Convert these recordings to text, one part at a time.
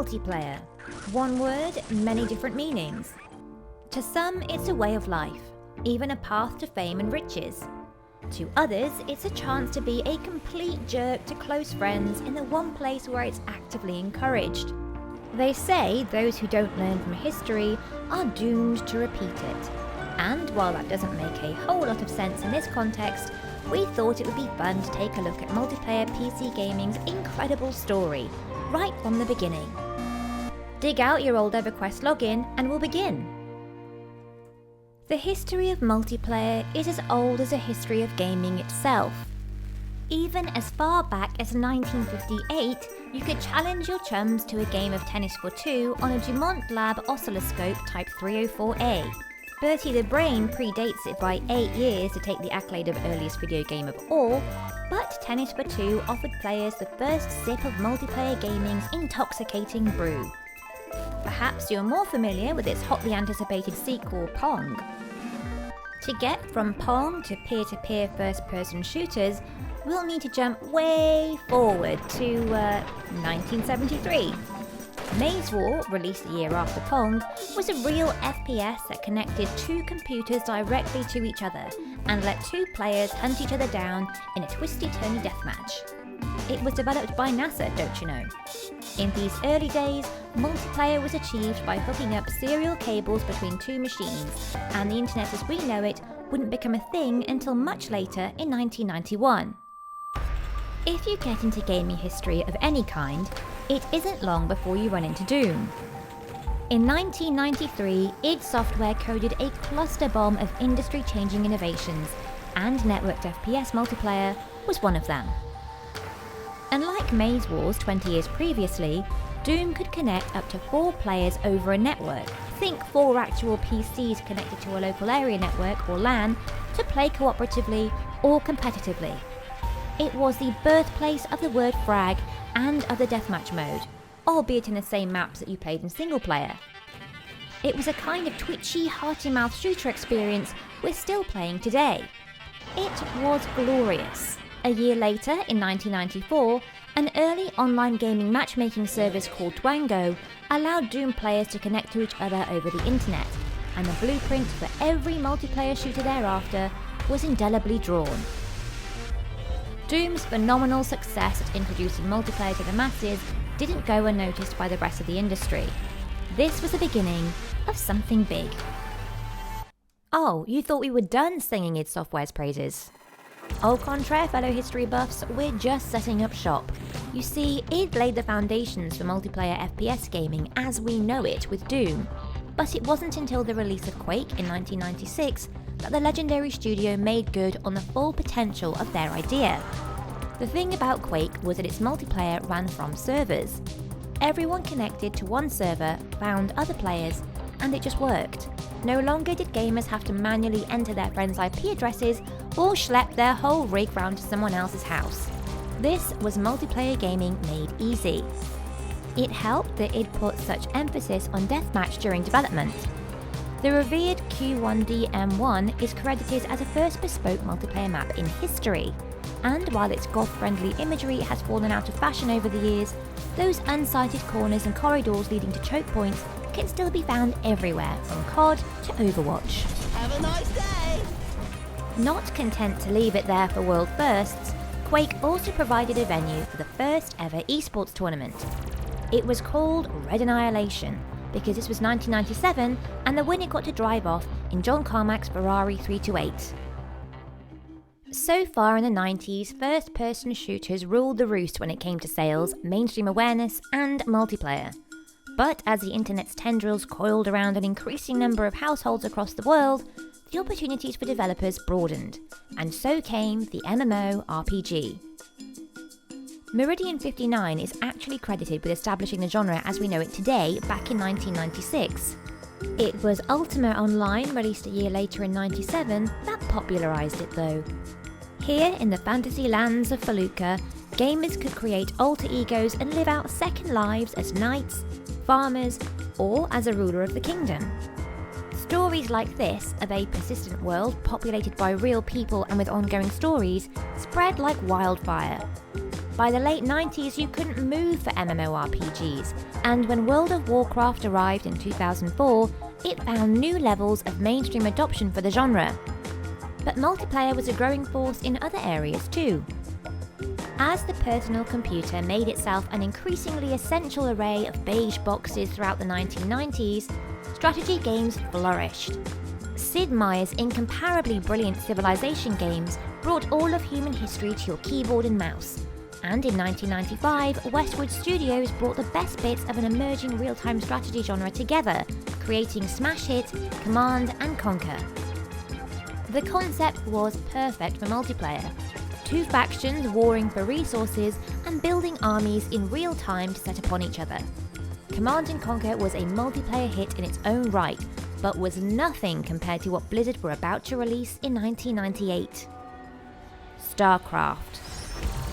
Multiplayer. One word, many different meanings. To some, it's a way of life, even a path to fame and riches. To others, it's a chance to be a complete jerk to close friends in the one place where it's actively encouraged. They say those who don't learn from history are doomed to repeat it. And while that doesn't make a whole lot of sense in this context, we thought it would be fun to take a look at multiplayer PC gaming's incredible story, right from the beginning. Dig out your old Everquest login and we'll begin. The history of multiplayer is as old as the history of gaming itself. Even as far back as 1958, you could challenge your chums to a game of tennis for two on a Dumont Lab oscilloscope Type 304A. Bertie the Brain predates it by 8 years to take the accolade of earliest video game of all, but Tennis for Two offered players the first sip of multiplayer gaming's intoxicating brew. Perhaps you're more familiar with its hotly anticipated sequel, Pong. To get from Pong to peer-to-peer first-person shooters, we'll need to jump way forward to 1973. Maze War, released a year after Pong, was a real FPS that connected two computers directly to each other and let two players hunt each other down in a twisty-turny deathmatch. It was developed by NASA, don't you know? In these early days, multiplayer was achieved by hooking up serial cables between two machines, and the internet as we know it wouldn't become a thing until much later in 1991. If you get into gaming history of any kind, it isn't long before you run into Doom. In 1993, id Software coded a cluster bomb of industry-changing innovations, and networked FPS multiplayer was one of them. Unlike Maze Wars 20 years previously, Doom could connect up to 4 players over a network. Think 4 actual PCs connected to a local area network or LAN to play cooperatively or competitively. It was the birthplace of the word frag and of the deathmatch mode, albeit in the same maps that you played in single player. It was a kind of twitchy, hearty-mouth shooter experience we're still playing today. It was glorious. A year later, in 1994, an early online gaming matchmaking service called Dwango allowed Doom players to connect to each other over the internet, and the blueprint for every multiplayer shooter thereafter was indelibly drawn. Doom's phenomenal success at introducing multiplayer to the masses didn't go unnoticed by the rest of the industry. This was the beginning of something big. Oh, you thought we were done singing id Software's praises? Au contraire, fellow history buffs, we're just setting up shop. You see, id laid the foundations for multiplayer FPS gaming as we know it with Doom. But it wasn't until the release of Quake in 1996 that the legendary studio made good on the full potential of their idea. The thing about Quake was that its multiplayer ran from servers. Everyone connected to one server found other players, and it just worked. No longer did gamers have to manually enter their friends' IP addresses or schlep their whole rig round to someone else's house. This was multiplayer gaming made easy. It helped that id put such emphasis on deathmatch during development. The revered Q1DM1 is credited as the first bespoke multiplayer map in history, and while its goth-friendly imagery has fallen out of fashion over the years, those unsighted corners and corridors leading to choke points can still be found everywhere, from COD to Overwatch. Have a nice day! Not content to leave it there for world firsts, Quake also provided a venue for the first ever esports tournament. It was called Red Annihilation, because this was 1997 and the winner got to drive off in John Carmack's Ferrari 328. So far in the 90s, first-person shooters ruled the roost when it came to sales, mainstream awareness, and multiplayer. But as the internet's tendrils coiled around an increasing number of households across the world, the opportunities for developers broadened, and so came the MMORPG. Meridian 59 is actually credited with establishing the genre as we know it today back in 1996. It was Ultima Online, released a year later in 97, that popularised it though. Here in the fantasy lands of Felucca, gamers could create alter egos and live out second lives as knights, farmers, or as a ruler of the kingdom. Stories like this, of a persistent world populated by real people and with ongoing stories, spread like wildfire. By the late 90s, you couldn't move for MMORPGs, and when World of Warcraft arrived in 2004, it found new levels of mainstream adoption for the genre. But multiplayer was a growing force in other areas too. As the personal computer made itself an increasingly essential array of beige boxes throughout the 1990s, strategy games flourished. Sid Meier's incomparably brilliant Civilization games brought all of human history to your keyboard and mouse. And in 1995, Westwood Studios brought the best bits of an emerging real-time strategy genre together, creating smash hit Command & Conquer. The concept was perfect for multiplayer. Two factions warring for resources and building armies in real time to set upon each other. Command & Conquer was a multiplayer hit in its own right, but was nothing compared to what Blizzard were about to release in 1998. StarCraft.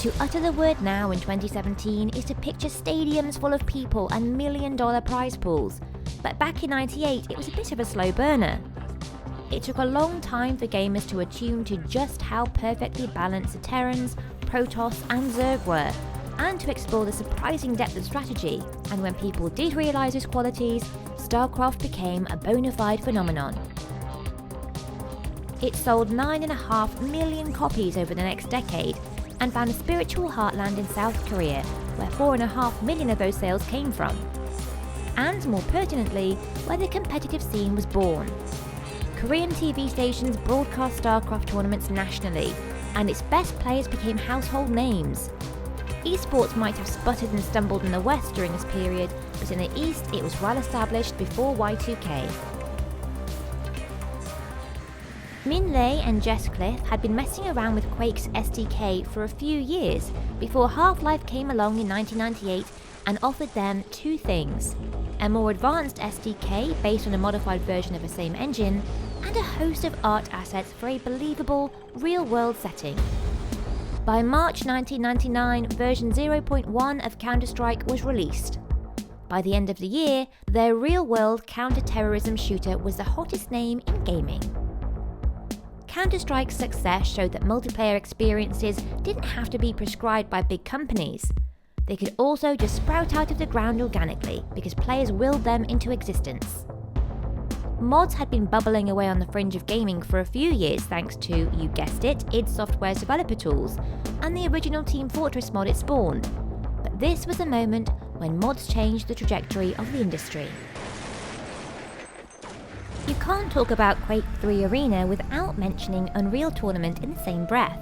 To utter the word now in 2017 is to picture stadiums full of people and million-dollar prize pools, but back in 98 it was a bit of a slow burner. It took a long time for gamers to attune to just how perfectly balanced the Terrans, Protoss and Zerg were, and to explore the surprising depth of strategy, and when people did realise its qualities, StarCraft became a bona fide phenomenon. It sold 9.5 million copies over the next decade, and found a spiritual heartland in South Korea, where 4.5 million of those sales came from. And more pertinently, where the competitive scene was born. Korean TV stations broadcast StarCraft tournaments nationally, and its best players became household names. Esports might have sputtered and stumbled in the West during this period, but in the East it was well established before Y2K. Min Lei and Jess Cliff had been messing around with Quake's SDK for a few years before Half-Life came along in 1998 and offered them two things: a more advanced SDK based on a modified version of the same engine, and a host of art assets for a believable, real-world setting. By March 1999, version 0.1 of Counter-Strike was released. By the end of the year, their real-world counter-terrorism shooter was the hottest name in gaming. Counter-Strike's success showed that multiplayer experiences didn't have to be prescribed by big companies. They could also just sprout out of the ground organically because players willed them into existence. Mods had been bubbling away on the fringe of gaming for a few years thanks to, you guessed it, id Software's developer tools, and the original Team Fortress mod it spawned. But this was a moment when mods changed the trajectory of the industry. You can't talk about Quake 3 Arena without mentioning Unreal Tournament in the same breath.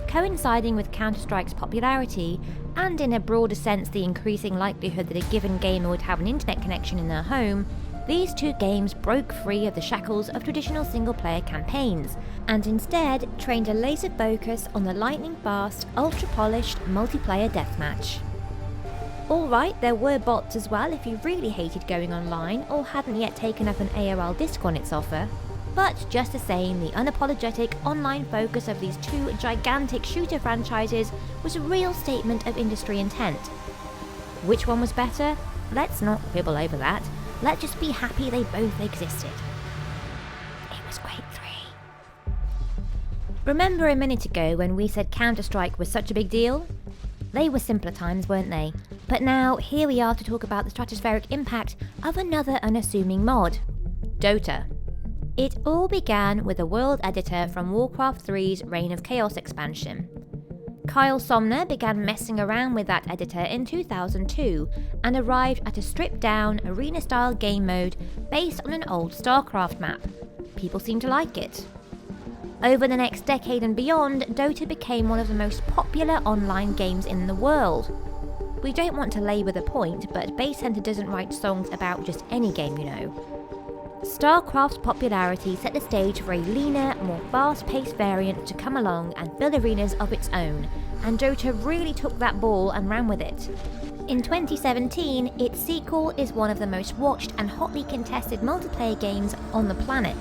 Coinciding with Counter-Strike's popularity, and in a broader sense the increasing likelihood that a given gamer would have an internet connection in their home, these two games broke free of the shackles of traditional single-player campaigns, and instead trained a laser focus on the lightning-fast, ultra-polished multiplayer deathmatch. Alright, there were bots as well if you really hated going online or hadn't yet taken up an AOL disc on its offer. But just the same, the unapologetic online focus of these two gigantic shooter franchises was a real statement of industry intent. Which one was better? Let's not quibble over that. Let's just be happy they both existed. It was Quake 3. Remember a minute ago when we said Counter-Strike was such a big deal? They were simpler times, weren't they? But now, here we are to talk about the stratospheric impact of another unassuming mod, Dota. It all began with a world editor from Warcraft 3's Reign of Chaos expansion. Kyle Somner began messing around with that editor in 2002 and arrived at a stripped-down, arena-style game mode based on an old StarCraft map. People seemed to like it. Over the next decade and beyond, Dota became one of the most popular online games in the world. We don't want to labour the point, but Bass Hunter doesn't write songs about just any game, you know. StarCraft's popularity set the stage for a leaner, more fast-paced variant to come along and fill arenas of its own, and Dota really took that ball and ran with it. In 2017, its sequel is one of the most watched and hotly contested multiplayer games on the planet.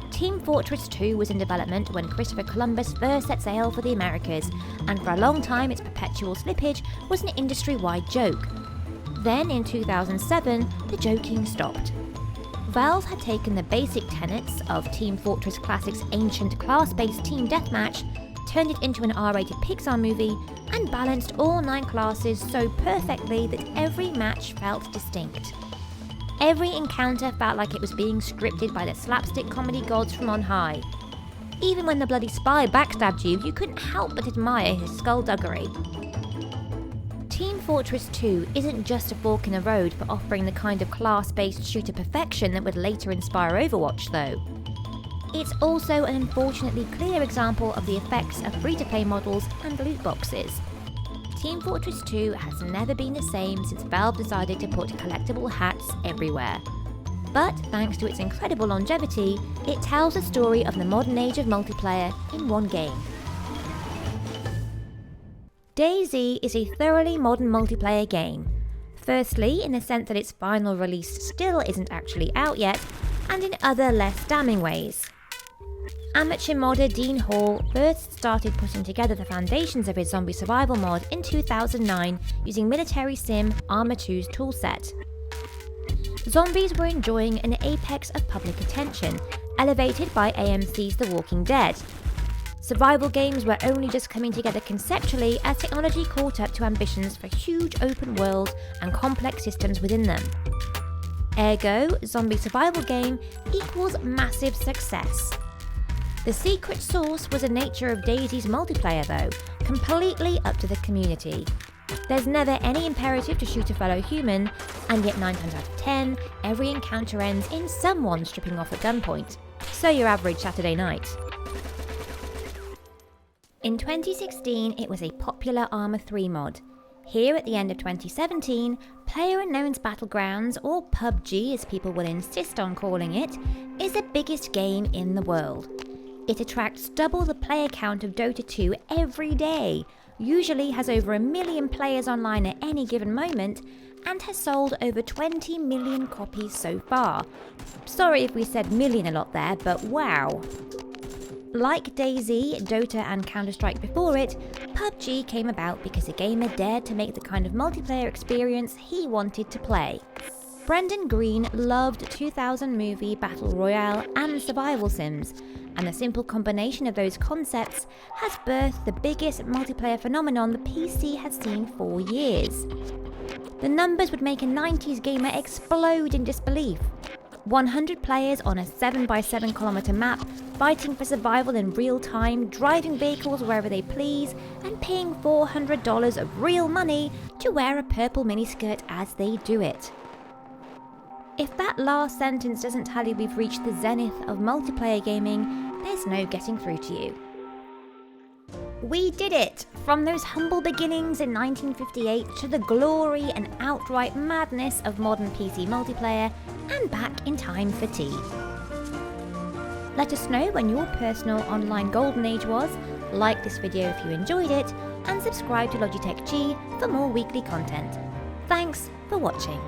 Team Fortress 2 was in development when Christopher Columbus first set sail for the Americas, and for a long time its perpetual slippage was an industry-wide joke. Then in 2007, the joking stopped. Valve had taken the basic tenets of Team Fortress Classic's ancient class-based team deathmatch, turned it into an R-rated Pixar movie, and balanced all 9 classes so perfectly that every match felt distinct. Every encounter felt like it was being scripted by the slapstick comedy gods from on high. Even when the bloody spy backstabbed you, you couldn't help but admire his skullduggery. Team Fortress 2 isn't just a fork in the road for offering the kind of class-based shooter perfection that would later inspire Overwatch, though. It's also an unfortunately clear example of the effects of free-to-play models and loot boxes. Team Fortress 2 has never been the same since Valve decided to put collectible hats everywhere. But thanks to its incredible longevity, it tells the story of the modern age of multiplayer in one game. DayZ is a thoroughly modern multiplayer game. Firstly, in the sense that its final release still isn't actually out yet, and in other less damning ways. Amateur modder Dean Hall first started putting together the foundations of his zombie survival mod in 2009 using military sim Arma 2's toolset. Zombies were enjoying an apex of public attention, elevated by AMC's The Walking Dead. Survival games were only just coming together conceptually as technology caught up to ambitions for huge open worlds and complex systems within them. Ergo, zombie survival game equals massive success. The secret sauce was the nature of DayZ's multiplayer though, completely up to the community. There's never any imperative to shoot a fellow human, and yet 9 times out of 10, every encounter ends in someone stripping off at gunpoint. So your average Saturday night. In 2016, it was a popular Arma 3 mod. Here at the end of 2017, PlayerUnknown's Battlegrounds, or PUBG as people will insist on calling it, is the biggest game in the world. It attracts double the player count of Dota 2 every day, usually has over 1 million players online at any given moment, and has sold over 20 million copies so far. Sorry if we said million a lot there, but wow. Like DayZ, Dota and Counter-Strike before it, PUBG came about because a gamer dared to make the kind of multiplayer experience he wanted to play. Brendan Green loved 2000 movie Battle Royale and survival sims, and the simple combination of those concepts has birthed the biggest multiplayer phenomenon the PC has seen for years. The numbers would make a 90s gamer explode in disbelief. 100 players on a 7x7 kilometer map, fighting for survival in real time, driving vehicles wherever they please, and paying $400 of real money to wear a purple miniskirt as they do it. If that last sentence doesn't tell you we've reached the zenith of multiplayer gaming, there's no getting through to you. We did it! From those humble beginnings in 1958 to the glory and outright madness of modern PC multiplayer, and back in time for tea. Let us know when your personal online golden age was, like this video if you enjoyed it, and subscribe to Logitech G for more weekly content. Thanks for watching.